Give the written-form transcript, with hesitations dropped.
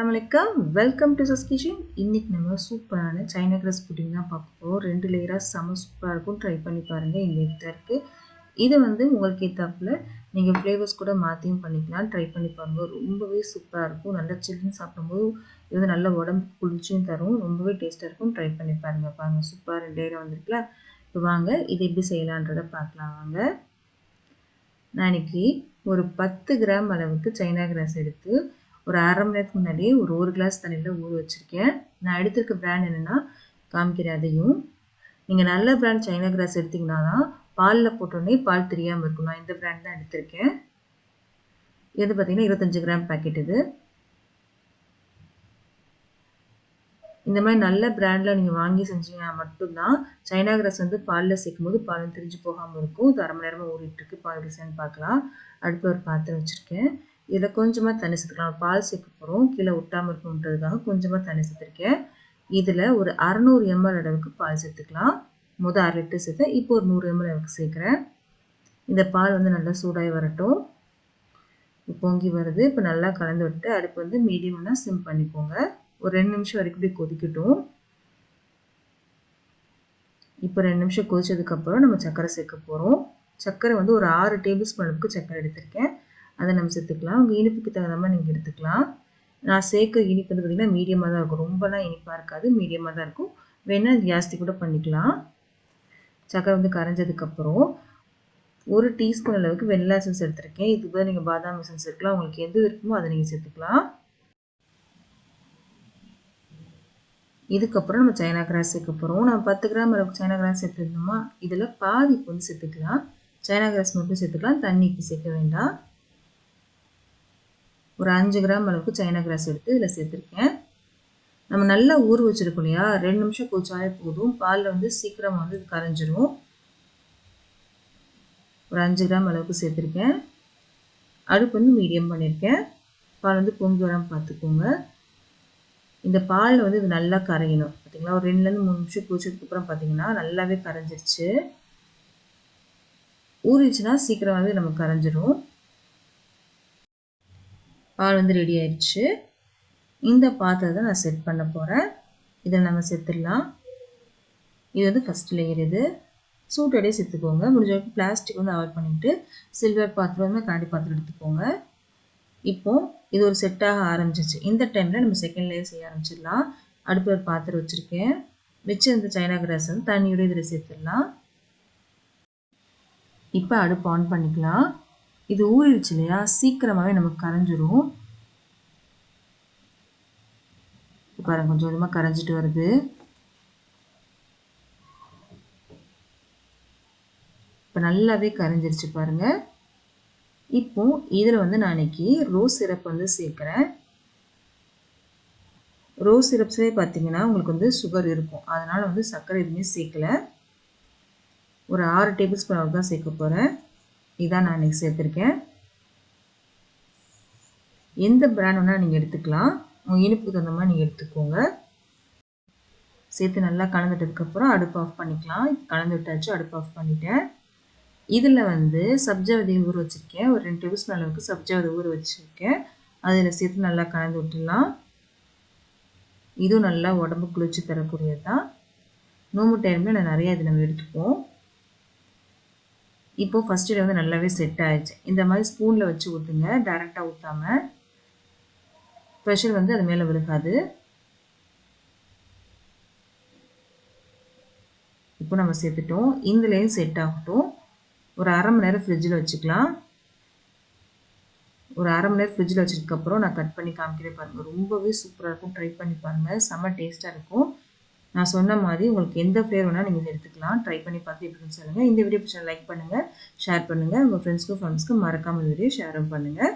வணக்கம், welcome to சஸ் kitchen. இன்னைக்கு நம்ம சூப்பரான சைனா கிராஸ் புட்டிங் தான் பார்க்க போகிறோம். 2 லேயராக செம சூப்பராக இருக்கும். ட்ரை பண்ணி பாருங்கள். இந்த இருக்குது இது உங்களுக்கு ஏற்றாப்புல நீங்கள் ஃப்ளேவர்ஸ் கூட மாற்றியும் பண்ணிக்கலாம். ட்ரை பண்ணி பாருங்கள். ரொம்பவே சூப்பராக இருக்கும். நல்லா சில்லுன்னு சாப்பிடும்போது இது நல்ல உடம்புக்கு குளிர்ச்சியும் தரும். ரொம்பவே டேஸ்ட்டாக இருக்கும். ட்ரை பண்ணி பாருங்கள். சூப்பராக 2 லேயராக வந்துருக்குல்ல. இப்போ வாங்க இது எப்படி செய்யலான்றதை பார்க்கலாம். வாங்க, நான் இன்னைக்கு ஒரு 10 கிராம் அளவுக்கு சைனா கிராஸ் எடுத்து ஒரு அரை மணி நேரத்துக்கு முன்னாடியே ஒரு கிளாஸ் தண்ணியில் ஊற வச்சுருக்கேன். நான் எடுத்திருக்க பிராண்ட் என்னென்னா காமிக்கிறேன். அதையும் நீங்கள் நல்ல பிராண்ட் சைனா கிராஸ் எடுத்திங்கன்னா தான் பாலில் போட்டோடனே பால் தெரியாமல் இருக்கும். நான் இந்த பிராண்ட் தான் எடுத்திருக்கேன். இது பார்த்திங்கன்னா 25 கிராம் பேக்கெட். இது இந்த மாதிரி நல்ல பிராண்டில் நீங்கள் வாங்கி செஞ்சீங்கன்னா மட்டும்தான் சைனா கிராஸ் பாலில் சேர்க்கும் போது பால் திரிஞ்சு போகாமல் இருக்கும். இது அரை மணி நேரமாக ஊறிட்டுருக்கு. பால் டிசைன் பார்க்கலாம். அடுப்பு ஒரு பாத்திரம் வச்சுருக்கேன். இதில் கொஞ்சமாக தண்ணி சேர்த்துக்கலாம். பால் சேர்க்க போகிறோம், கீழே ஒட்டாமல் இருக்குன்றதுக்காக கொஞ்சமாக தண்ணி சேர்த்துருக்கேன். இதில் ஒரு 600 ml அளவுக்கு பால் சேர்த்துக்கலாம். முதல் 1/2 லிட்டர் சேர்த்தேன். இப்போ ஒரு 100 ml அளவுக்கு சேர்க்குறேன். இந்த பால் நல்லா சூடாகி வரட்டும். பொங்கி வருது. இப்போ நல்லா கலந்து விட்டு அடுப்பு மீடியம்னா சிம் பண்ணிக்கோங்க. ஒரு 2 நிமிஷம் வரைக்கும் இப்படி கொதிக்கட்டும். இப்போ 2 நிமிஷம் கொதிச்சதுக்கப்புறம் நம்ம சர்க்கரை சேர்க்க போகிறோம். சர்க்கரை ஒரு 6 டேபிள் ஸ்பூன் அளவுக்கு சர்க்கரை எடுத்திருக்கேன். அதை நம்ம சேர்த்துக்கலாம். உங்கள் இனிப்புக்கு தகுந்த மாதிரி நீங்கள் எடுத்துக்கலாம். நான் சேர்க்க இனிப்பு பார்த்திங்கன்னா மீடியமாக தான் இருக்கும். ரொம்பலாம் இனிப்பாக இருக்காது, மீடியமாக தான் இருக்கும். வேணால் ஜாஸ்தி கூட பண்ணிக்கலாம். சக்கரை கரைஞ்சதுக்கப்புறம் 1 டீஸ்பூன் அளவுக்கு வெண்ணிலா எசன்ஸ் எடுத்துருக்கேன். இதுக்கு பதில் நீங்கள் பாதாம் எசன்ஸ் சேர்க்கலாம். உங்களுக்கு எது இருக்குமோ அதை நீங்கள் சேர்த்துக்கலாம். இதுக்கப்புறம் நம்ம சைனா கிராஸ் சேர்க்க போகிறோம். நம்ம 10 கிராம் அளவுக்கு சைனா கிராஸ் சேர்த்துருந்தோமா, இதில் பாதி சேர்த்துக்கலாம். சைனா கிராஸ் மட்டும் சேர்த்துக்கலாம், தண்ணிக்கு சேர்க்க வேண்டாம். ஒரு 5 கிராம் அளவுக்கு சைனா கிராஸ் எடுத்து இதில் சேர்த்துருக்கேன். நம்ம நல்லா ஊற வச்சுருக்கோம் இல்லையா, 2 நிமிஷம் கொதிச்சாலே போதும். பாலில் சீக்கிரம் இது கரைஞ்சிரும். ஒரு 5 கிராம் அளவுக்கு சேர்த்துருக்கேன். அடுப்பு மீடியம் பண்ணியிருக்கேன். பால் பொங்கி வராமல் பார்த்துக்கோங்க. இந்த பால் இது நல்லா கரையணும். பார்த்தீங்களா, ஒரு 2லேருந்து 3 நிமிஷம் கொதிச்சதுக்கப்புறம் பார்த்தீங்கன்னா நல்லாவே கரைஞ்சிருச்சு. ஊறிச்சுன்னா சீக்கிரமாகவே நமக்கு கரைஞ்சிரும். பால் ரெடி ஆயிடுச்சு. இந்த பாத்திரத்தை நான் செட் பண்ண போகிறேன். இதில் நம்ம சேர்த்துடலாம். இது ஃபஸ்ட் லேயர். இது சூட்டோடையே சேர்த்துக்கோங்க. முடிஞ்ச வரைக்கும் பிளாஸ்டிக் அவாய்ட் பண்ணிவிட்டு சில்வர் பாத்திரம் கண்ணாடி பாத்திரம் எடுத்துக்கோங்க. இப்போது இது ஒரு செட்டாக ஆரம்பிச்சிச்சு. இந்த டைமில் நம்ம செகண்ட் லேயர் செய்ய ஆரம்பிச்சிடலாம். அடுப்பு ஒரு பாத்திரம் வச்சுருக்கேன். வச்சு இந்த சைனா கிராஸ் தண்ணியோட இதில் சேர்த்துடலாம். இப்போ அடுப்பு ஆன் பண்ணிக்கலாம். இது ஊறிடுச்சு இல்லையா, சீக்கிரமாகவே நமக்கு கரைஞ்சிரும். பாருங்க, கொஞ்சம் கொஞ்சமாக கரைஞ்சிட்டு வருது. இப்போ நல்லாவே கரைஞ்சிருச்சு பாருங்க. இப்போ இதில் நான் இன்னைக்கு ரோஸ் சிரப் சேர்க்குறேன். ரோஸ் சிரப்ஸ்லேயே பார்த்தீங்கன்னா உங்களுக்கு சுகர் இருக்கும். அதனால் சர்க்கரை எதுவுமே சேர்க்கலை. ஒரு 6 டேபிள் ஸ்பூன் அளவு தான் சேர்க்க போகிறேன். இதான் நான் இன்னைக்கு சேர்த்துருக்கேன். எந்த பிராண்ட் வேணால் நீங்கள் எடுத்துக்கலாம். உங்கள் இனிப்புக்கு தகுந்த மாதிரி நீங்கள் எடுத்துக்கோங்க. சேர்த்து நல்லா கலந்துட்டதுக்கப்புறம் அடுப்பு ஆஃப் பண்ணிக்கலாம். கலந்து விட்டாச்சு, அடுப்பு ஆஃப் பண்ணிட்டேன். இதில் சப்ஜா விதை ஊற வச்சுருக்கேன். ஒரு 2 டேபிள் ஸ்பூன் அளவுக்கு சப்ஜா விதை ஊற வச்சுருக்கேன். அதில் சேர்த்து நல்லா கலந்து விட்டுடலாம். இதுவும் நல்லா உடம்பு குளிர்ச்சி தரக்கூடியது தான். நோம்பு டைமில் நான் நிறையா இது நம்ம எடுத்துப்போம். இப்போது ஃபஸ்ட்டு நல்லாவே செட் ஆயிடுச்சு. இந்த மாதிரி ஸ்பூனில் வச்சு ஊற்றுங்க, டைரெக்டாக ஊற்றாமல். ப்ரெஷர் அது மேலே விழுகாது. இப்போ நம்ம சேர்த்துட்டோம். இந்தலேயும் செட் ஆகட்டும். ஒரு அரை மணி நேரம் ஃப்ரிட்ஜில் வச்சுக்கலாம். ஒரு அரை மணி நேரம் ஃப்ரிட்ஜில் வச்சதுக்கப்புறம் நான் கட் பண்ணி காமிக்கிறேன் பாருங்கள். ரொம்பவே சூப்பராக இருக்கும். ட்ரை பண்ணி பாருங்கள். செம்ம டேஸ்ட்டாக இருக்கும். நான் சொன்ன மாதிரி உங்களுக்கு எந்த ஃப்ளேவர் வேணால் நீங்கள் எடுத்துக்கலாம். ட்ரை பண்ணி பார்த்து எப்படின்னு சொல்லுங்கள். இந்த வீடியோ பிடிச்சா லைக் பண்ணுங்கள், ஷேர் பண்ணுங்கள். உங்கள் ஃப்ரெண்ட்ஸ்க்கும் மறக்காமல் இந்த வீடியோ ஷேரும் பண்ணுங்கள்.